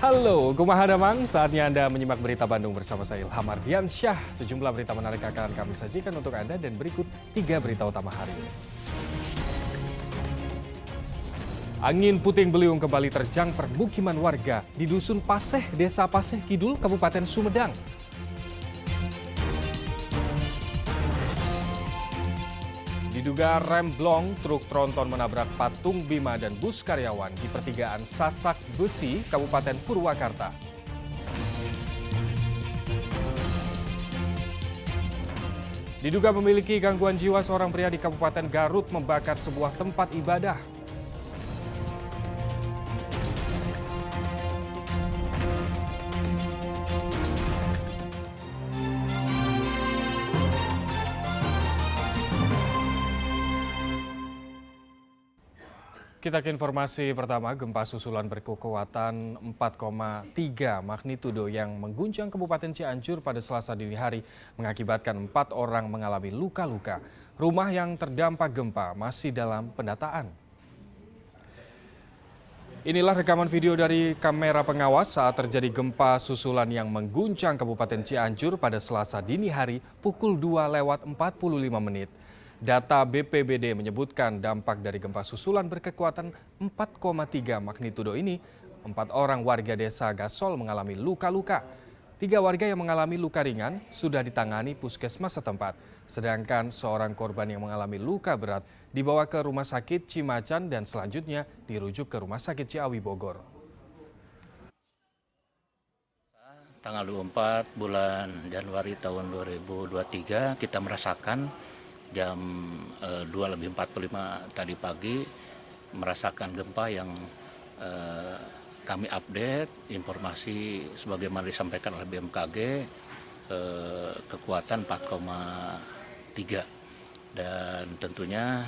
Halo, kumaha damang. Saatnya Anda menyimak berita Bandung bersama saya Ilham Ardiansyah. Sejumlah berita menarik akan kami sajikan untuk Anda dan berikut 3 berita utama hari ini. Angin puting beliung kembali terjang permukiman warga di Dusun Paseh, Desa Paseh Kidul, Kabupaten Sumedang. Diduga rem blong, truk tronton menabrak patung Bima dan bus karyawan di pertigaan Sasak Besi, Kabupaten Purwakarta. Diduga memiliki gangguan jiwa, seorang pria di Kabupaten Garut membakar sebuah tempat ibadah. Kita ke informasi pertama, gempa susulan berkekuatan 4,3 magnitudo yang mengguncang Kabupaten Cianjur pada Selasa dini hari mengakibatkan 4 orang mengalami luka-luka. Rumah yang terdampak gempa masih dalam pendataan. Inilah rekaman video dari kamera pengawas saat terjadi gempa susulan yang mengguncang Kabupaten Cianjur pada Selasa dini hari pukul 2:45. Data BPBD menyebutkan dampak dari gempa susulan berkekuatan 4,3 magnitudo ini, 4 orang warga desa Gasol mengalami luka-luka. 3 warga yang mengalami luka ringan sudah ditangani puskesmas setempat, sedangkan seorang korban yang mengalami luka berat dibawa ke Rumah Sakit Cimacan dan selanjutnya dirujuk ke Rumah Sakit Ciawi Bogor. Tanggal 24 bulan Januari tahun 2023 kita merasakan jam 2:45 tadi pagi merasakan gempa yang kami update informasi sebagaimana disampaikan oleh BMKG, kekuatan 4,3 dan tentunya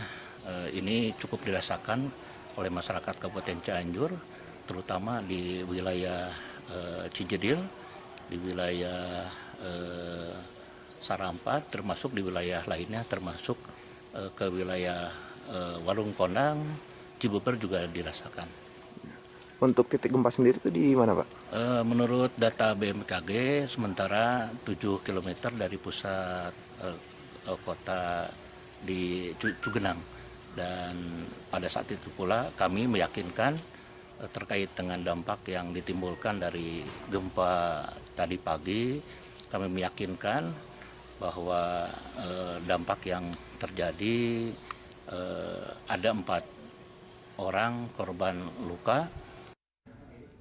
ini cukup dirasakan oleh masyarakat Kabupaten Cianjur, terutama di wilayah Cijedil, di wilayah Sarampat, termasuk di wilayah lainnya, termasuk ke wilayah Warung Kondang, Cibeber juga dirasakan. Untuk titik gempa sendiri itu di mana, Pak? Menurut data BMKG, sementara 7 km dari pusat kota di Cugenang. Dan pada saat itu pula kami meyakinkan terkait dengan dampak yang ditimbulkan dari gempa tadi pagi, kami meyakinkan bahwa dampak yang terjadi ada 4 orang korban luka.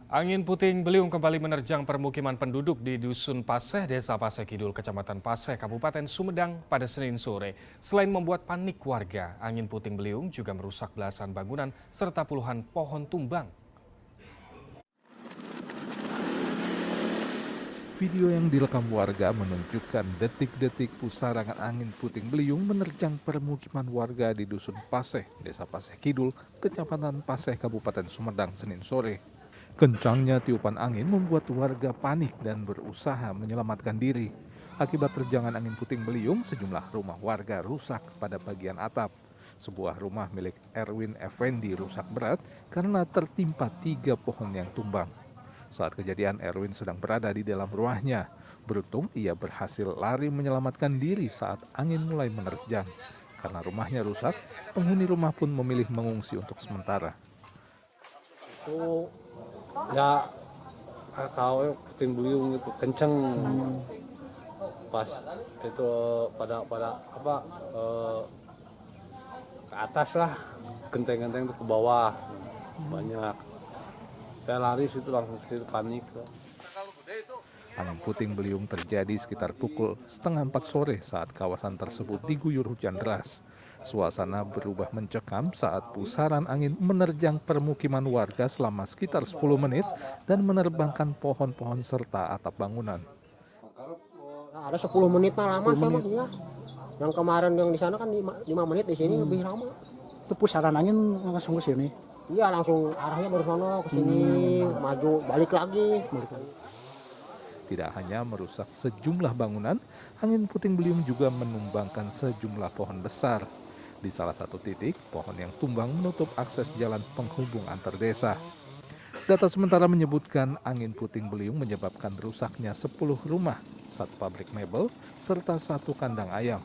Angin puting beliung kembali menerjang permukiman penduduk di Dusun Paseh, Desa Paseh Kidul, Kecamatan Paseh, Kabupaten Sumedang pada Senin sore. Selain membuat panik warga, angin puting beliung juga merusak belasan bangunan serta puluhan pohon tumbang. Video yang direkam warga menunjukkan detik-detik pusaran angin puting beliung menerjang permukiman warga di Dusun Paseh, Desa Paseh Kidul, Kecamatan Paseh, Kabupaten Sumedang, Senin sore. Kencangnya tiupan angin membuat warga panik dan berusaha menyelamatkan diri. Akibat terjangan angin puting beliung, sejumlah rumah warga rusak pada bagian atap. Sebuah rumah milik Erwin Effendi rusak berat karena tertimpa 3 pohon yang tumbang. Saat kejadian, Erwin sedang berada di dalam rumahnya. Beruntung ia berhasil lari menyelamatkan diri saat angin mulai menerjang. Karena rumahnya rusak, penghuni rumah pun memilih mengungsi untuk sementara. Itu ya kalau puting beliung itu kenceng, pas itu pada apa ke atas lah, genteng-genteng itu ke bawah banyak. Saya lari situ langsung panik. Angin puting beliung terjadi sekitar pukul 3:30 sore saat kawasan tersebut diguyur hujan deras. Suasana berubah mencekam saat pusaran angin menerjang permukiman warga selama sekitar 10 menit dan menerbangkan pohon-pohon serta atap bangunan. Ada 10 menit lama sama ya. Yang kemarin yang di sana kan 5 menit, di sini lebih lama. Itu pusaran angin langsung ke sini. Iya, langsung arahnya dari sana ke sini, maju balik lagi. Tidak hanya merusak sejumlah bangunan, angin puting beliung juga menumbangkan sejumlah pohon besar. Di salah satu titik, pohon yang tumbang menutup akses jalan penghubung antar desa. Data sementara menyebutkan angin puting beliung menyebabkan rusaknya 10 rumah, 1 pabrik mebel, serta 1 kandang ayam.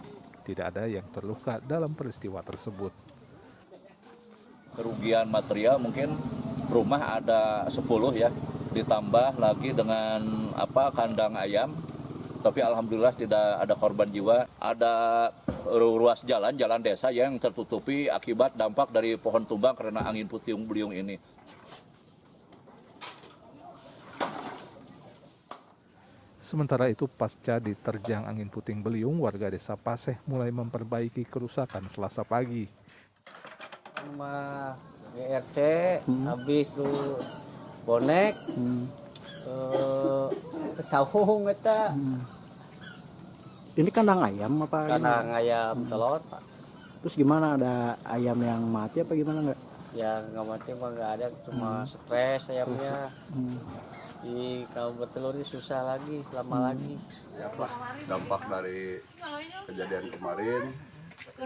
Tidak ada yang terluka dalam peristiwa tersebut. Kerugian material mungkin rumah ada 10 ya, ditambah lagi dengan kandang ayam. Tapi alhamdulillah tidak ada korban jiwa. Ada ruas jalan desa yang tertutupi akibat dampak dari pohon tumbang karena angin puting beliung ini. Sementara itu, pasca diterjang angin puting beliung, warga desa Paseh mulai memperbaiki kerusakan Selasa pagi. Sama GRC, habis tuh bonek, saung eta. Ini kandang ayam apa? Kandang ayam telur, Pak. Terus gimana, ada ayam yang mati apa gimana nggak? Ya nggak mati mah nggak ada, cuma stres ayamnya. Kalau bertelur ini susah lagi, lama lagi. Dampak dari kejadian kemarin,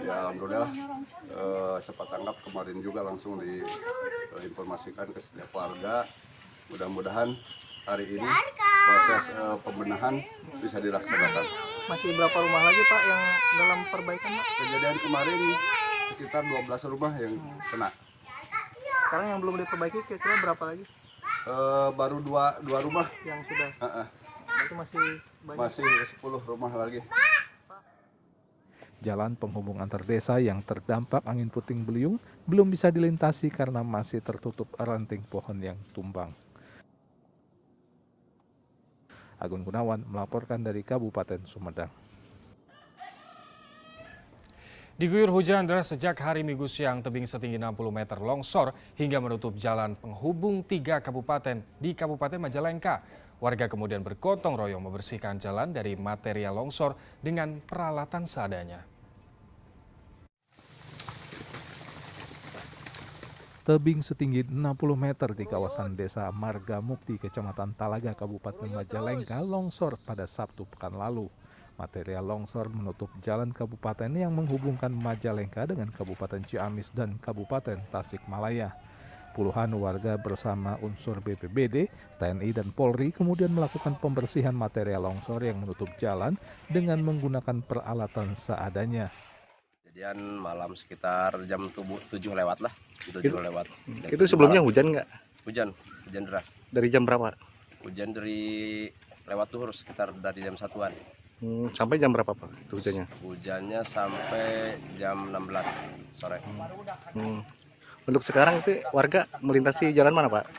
ya alhamdulillah cepat tanggap. Kemarin juga langsung diinformasikan ke setiap warga. Mudah-mudahan hari ini proses pembenahan bisa dilaksanakan. Masih berapa rumah lagi Pak yang dalam perbaikan Pak? Kejadian kemarin sekitar 12 rumah yang kena. Sekarang yang belum diperbaiki kira-kira berapa lagi? Baru dua rumah Yang sudah? Itu masih banyak? Masih 10 rumah lagi. Jalan penghubung antar desa yang terdampak angin puting beliung belum bisa dilintasi karena masih tertutup ranting pohon yang tumbang. Agun Gunawan melaporkan dari Kabupaten Sumedang. Diguyur hujan deras sejak hari Minggu siang, tebing setinggi 60 meter longsor hingga menutup jalan penghubung 3 kabupaten di Kabupaten Majalengka. Warga kemudian bergotong royong membersihkan jalan dari material longsor dengan peralatan seadanya. Tebing setinggi 60 meter di kawasan Desa Marga Mukti, Kecamatan Talaga, Kabupaten Majalengka longsor pada Sabtu pekan lalu. Material longsor menutup jalan kabupaten yang menghubungkan Majalengka dengan Kabupaten Ciamis dan Kabupaten Tasikmalaya. Puluhan warga bersama unsur BPBD, TNI, dan Polri kemudian melakukan pembersihan material longsor yang menutup jalan dengan menggunakan peralatan seadanya. Kejadian malam sekitar jam 7 lewat lah. 7 lewat. Itu sebelumnya hujan nggak? Hujan deras. Dari jam berapa? Hujan dari lewat tuh sekitar dari jam 1-an. Sampai jam berapa Pak itu hujannya? Hujannya sampai jam 16 sore. Untuk sekarang itu warga melintasi jalan mana Pak?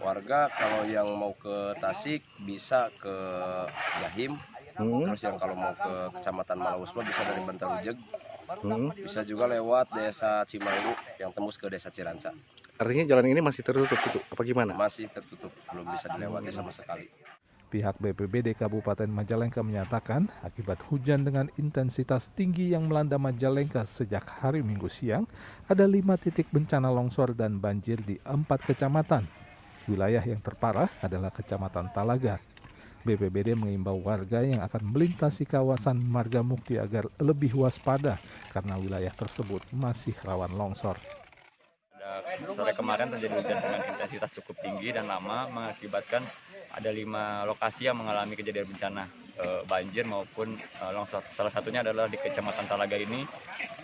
Warga kalau yang mau ke Tasik bisa ke Gahim. Terus yang kalau mau ke Kecamatan Malausma bisa dari Bantarujeg. Bisa juga lewat Desa Cimalu yang tembus ke Desa Ciranca. Artinya jalan ini masih tertutup itu, apa gimana? Masih tertutup, belum bisa dilewati sama sekali. Pihak BPBD Kabupaten Majalengka menyatakan akibat hujan dengan intensitas tinggi yang melanda Majalengka sejak hari Minggu siang, ada 5 titik bencana longsor dan banjir di 4 kecamatan. Wilayah yang terparah adalah Kecamatan Talaga. BPBD mengimbau warga yang akan melintasi kawasan Marga Mukti agar lebih waspada karena wilayah tersebut masih rawan longsor. Sore kemarin terjadi hujan dengan intensitas cukup tinggi dan lama mengakibatkan ada 5 lokasi yang mengalami kejadian bencana banjir maupun longsor. Salah satunya adalah di Kecamatan Talaga ini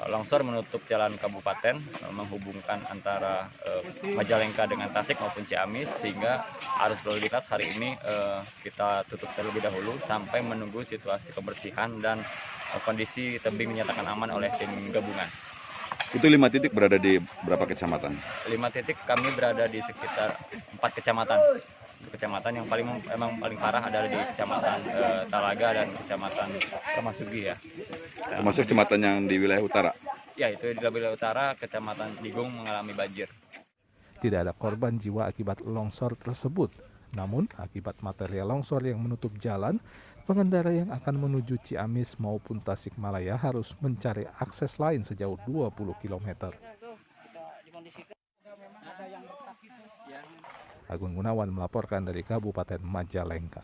longsor menutup jalan kabupaten menghubungkan antara Majalengka dengan Tasik maupun Ciamis sehingga arus lalu lintas hari ini kita tutup terlebih dahulu sampai menunggu situasi kebersihan dan kondisi tebing dinyatakan aman oleh tim gabungan. Itu 5 titik berada di berapa kecamatan? 5 titik kami berada di sekitar 4 kecamatan. Kecamatan yang paling parah adalah di Kecamatan Talaga dan Kecamatan Ramasugi ya. Termasuk kecamatan yang di wilayah utara? Ya, itu di wilayah utara, Kecamatan Digung mengalami banjir. Tidak ada korban jiwa akibat longsor tersebut. Namun, akibat material longsor yang menutup jalan, pengendara yang akan menuju Ciamis maupun Tasikmalaya harus mencari akses lain sejauh 20 km. Agun Gunawan melaporkan dari Kabupaten Majalengka.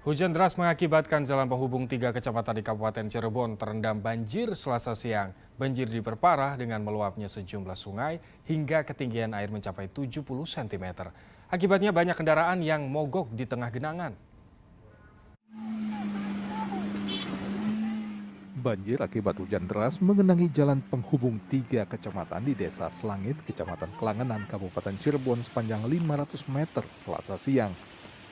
Hujan deras mengakibatkan jalan penghubung 3 kecamatan di Kabupaten Cirebon terendam banjir Selasa siang. Banjir diperparah dengan meluapnya sejumlah sungai hingga ketinggian air mencapai 70 cm. Akibatnya banyak kendaraan yang mogok di tengah genangan. Banjir akibat hujan deras mengenangi jalan penghubung 3 kecamatan di Desa Selangit, Kecamatan Kelangenan, Kabupaten Cirebon sepanjang 500 meter Selasa siang.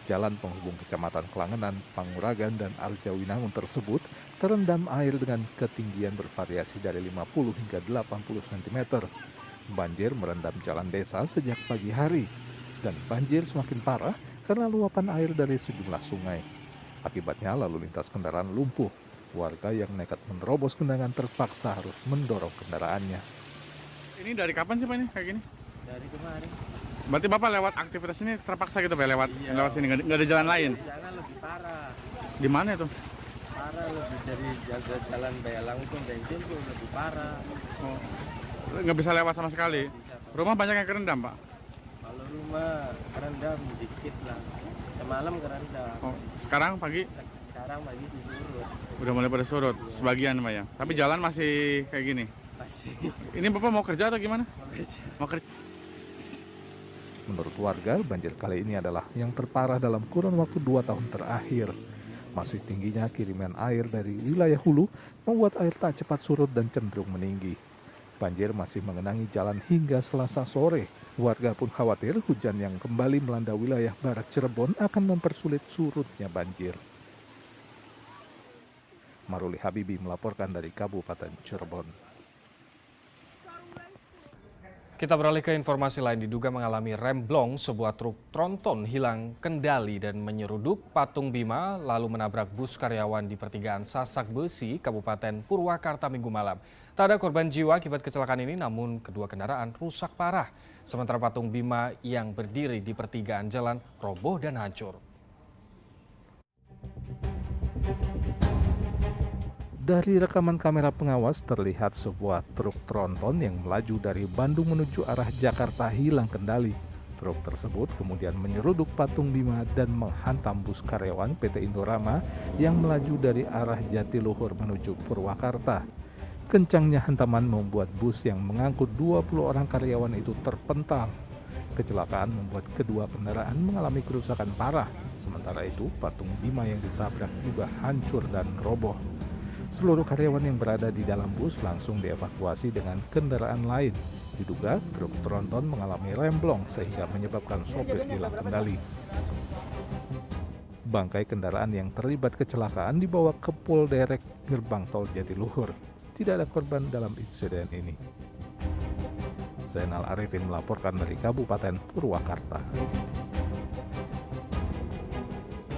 Jalan penghubung Kecamatan Kelangenan, Panguragan, dan Arjawinangun tersebut terendam air dengan ketinggian bervariasi dari 50 hingga 80 cm. Banjir merendam jalan desa sejak pagi hari, dan banjir semakin parah karena luapan air dari sejumlah sungai. Akibatnya lalu lintas kendaraan lumpuh. Warga yang nekat menerobos genangan terpaksa harus mendorong kendaraannya. Ini dari kapan sih Pak ini kayak gini? Dari kemarin. Berarti Bapak lewat aktivitas ini terpaksa gitu Pak lewat sini, nggak ada jalan lain? Jangan lebih parah. Di mana itu? Parah lebih dari jalan Bayalang pun bensin tuh lebih parah. Oh, nggak bisa lewat sama sekali. Rumah banyak yang kerendam Pak? Kalau rumah kerendam dikit lah. Semalam kerendam. Oh, sekarang pagi? Sekarang pagi surut. Udah mulai pada surut, sebagian Pak ya. Tapi jalan masih kayak gini. Masih. Ini Bapak mau kerja atau gimana? Mau kerja. Menurut warga, banjir kali ini adalah yang terparah dalam kurun waktu 2 tahun terakhir. Masih tingginya kiriman air dari wilayah hulu membuat air tak cepat surut dan cenderung meninggi. Banjir masih mengenangi jalan hingga Selasa sore. Warga pun khawatir hujan yang kembali melanda wilayah barat Cirebon akan mempersulit surutnya banjir. Maruli Habibi melaporkan dari Kabupaten Cirebon. Kita beralih ke informasi lain. Diduga mengalami remblong, sebuah truk tronton hilang kendali dan menyeruduk patung Bima lalu menabrak bus karyawan di pertigaan Sasak Besi, Kabupaten Purwakarta Minggu malam. Tak ada korban jiwa akibat kecelakaan ini, namun kedua kendaraan rusak parah. Sementara patung Bima yang berdiri di pertigaan jalan roboh dan hancur. Dari rekaman kamera pengawas terlihat sebuah truk tronton yang melaju dari Bandung menuju arah Jakarta hilang kendali. Truk tersebut kemudian menyeruduk patung Bima dan menghantam bus karyawan PT Indorama yang melaju dari arah Jatiluhur menuju Purwakarta. Kencangnya hantaman membuat bus yang mengangkut 20 orang karyawan itu terpental. Kecelakaan membuat kedua kendaraan mengalami kerusakan parah. Sementara itu, patung Bima yang ditabrak juga hancur dan roboh. Seluruh karyawan yang berada di dalam bus langsung dievakuasi dengan kendaraan lain. Diduga truk tronton mengalami remblong sehingga menyebabkan sopir hilang kendali. Bangkai kendaraan yang terlibat kecelakaan dibawa ke Polderek Gerbang Tol Jatiluhur. Tidak ada korban dalam insiden ini. Zainal Arifin melaporkan dari Kabupaten Purwakarta.